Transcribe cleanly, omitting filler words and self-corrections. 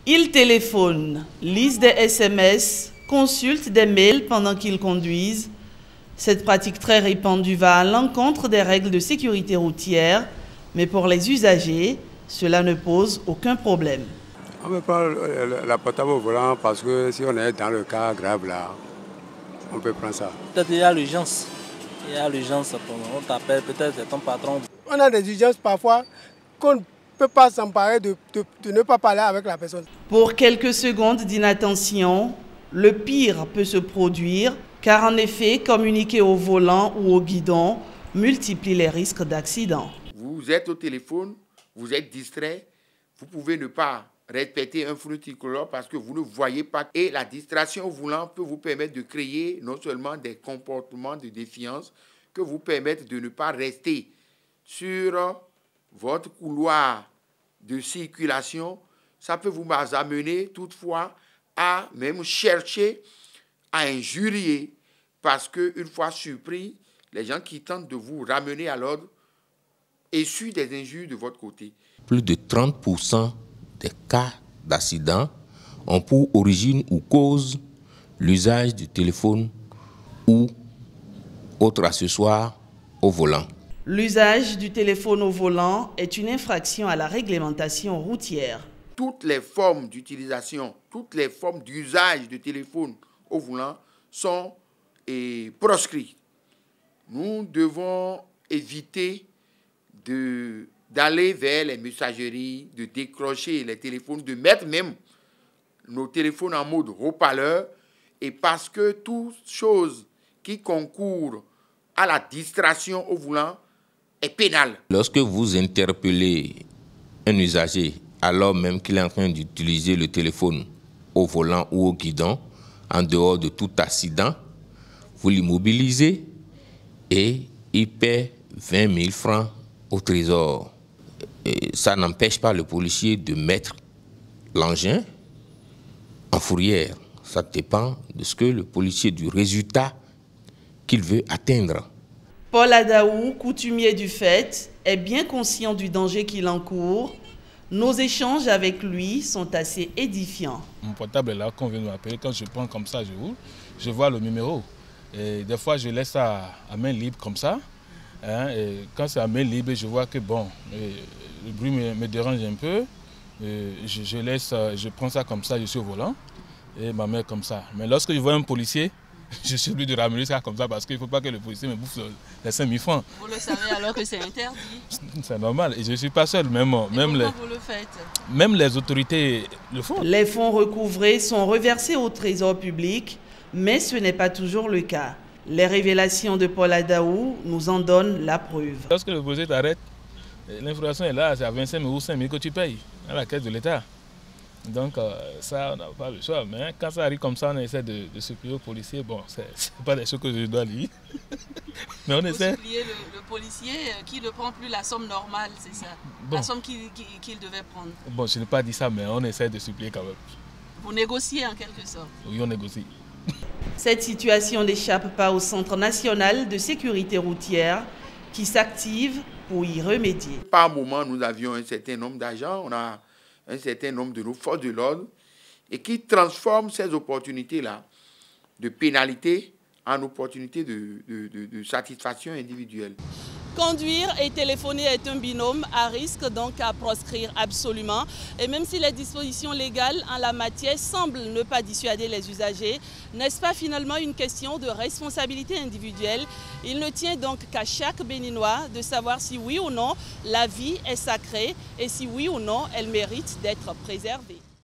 Ils téléphonent, lisent des SMS, consultent des mails pendant qu'ils conduisent. Cette pratique très répandue va à l'encontre des règles de sécurité routière, mais pour les usagers, cela ne pose aucun problème. On peut prendre la portable au volant parce que si on est dans le cas grave là, on peut prendre ça. Peut-être il y a l'urgence. Il y a l'urgence, on t'appelle, peut-être c'est ton patron. On a des urgences parfois qu'on ne peut pas s'emparer de ne pas parler avec la personne. Pour quelques secondes d'inattention, le pire peut se produire, car en effet, communiquer au volant ou au guidon multiplie les risques d'accident. Vous êtes au téléphone, vous êtes distrait, vous pouvez ne pas respecter un feu tricolore parce que vous ne voyez pas. Et la distraction au volant peut vous permettre de créer non seulement des comportements de défiance, que vous permettent de ne pas rester sur votre couloir de circulation. Ça peut vous amener toutefois à même chercher à injurier parce qu'une fois surpris, les gens qui tentent de vous ramener à l'ordre essuient des injures de votre côté. Plus de 30% des cas d'accident ont pour origine ou cause l'usage du téléphone ou autre accessoire au volant. L'usage du téléphone au volant est une infraction à la réglementation routière. Toutes les formes d'utilisation, toutes les formes d'usage de téléphone au volant sont proscrites. Nous devons éviter d'aller vers les messageries, de décrocher les téléphones, de mettre même nos téléphones en mode haut-parleur, et parce que toute chose qui concourt à la distraction au volant est pénale. Lorsque vous interpellez un usager alors même qu'il est en train d'utiliser le téléphone au volant ou au guidon, en dehors de tout accident, vous l'immobilisez et il paie 20 000 francs au trésor. Et ça n'empêche pas le policier de mettre l'engin en fourrière. Ça dépend de ce que le policier, du résultat qu'il veut atteindre. Paul Adaou, coutumier du fait, est bien conscient du danger qu'il encourt. Nos échanges avec lui sont assez édifiants. Mon portable est là, quand on vient de m'appeler, quand je prends comme ça, je roule, je vois le numéro. Et des fois, je laisse ça à main libre comme ça. Hein, et quand c'est à main libre, je vois que bon, le bruit me dérange un peu. Je prends ça comme ça, je suis au volant et ma main comme ça. Mais lorsque je vois un policier, je suis obligé de ramener ça comme ça parce qu'il ne faut pas que le policier me bouffe les 5 000 francs. Vous le savez alors que c'est interdit. C'est normal et je ne suis pas seul. Même vous le faites? Même les autorités le font. Les fonds recouvrés sont reversés au trésor public, mais ce n'est pas toujours le cas. Les révélations de Paul Adaou nous en donnent la preuve. Lorsque le policier t'arrête, l'infraction est là, c'est à 25 000 ou 5 000 que tu payes à la caisse de l'État. Donc ça, on n'a pas le choix. Mais quand ça arrive comme ça, on essaie de supplier au policier. Bon, ce n'est pas des choses que je dois lire. Mais on essaie. Vous suppliez le policier qui ne prend plus la somme normale, c'est ça? Bon. La somme qu'il devait prendre. Bon, je n'ai pas dit ça, mais on essaie de supplier quand même. Vous négociez en quelque sorte? Oui, on négocie. Cette situation n'échappe pas au Centre national de sécurité routière qui s'active pour y remédier. Par moment, nous avions un certain nombre d'agents, on a un certain nombre de nos forces de l'ordre et qui transforment ces opportunités-là de pénalité en opportunités de satisfaction individuelle. Conduire et téléphoner est un binôme à risque, donc à proscrire absolument. Et même si les dispositions légales en la matière semblent ne pas dissuader les usagers, n'est-ce pas finalement une question de responsabilité individuelle? Il ne tient donc qu'à chaque Béninois de savoir si oui ou non la vie est sacrée et si oui ou non elle mérite d'être préservée.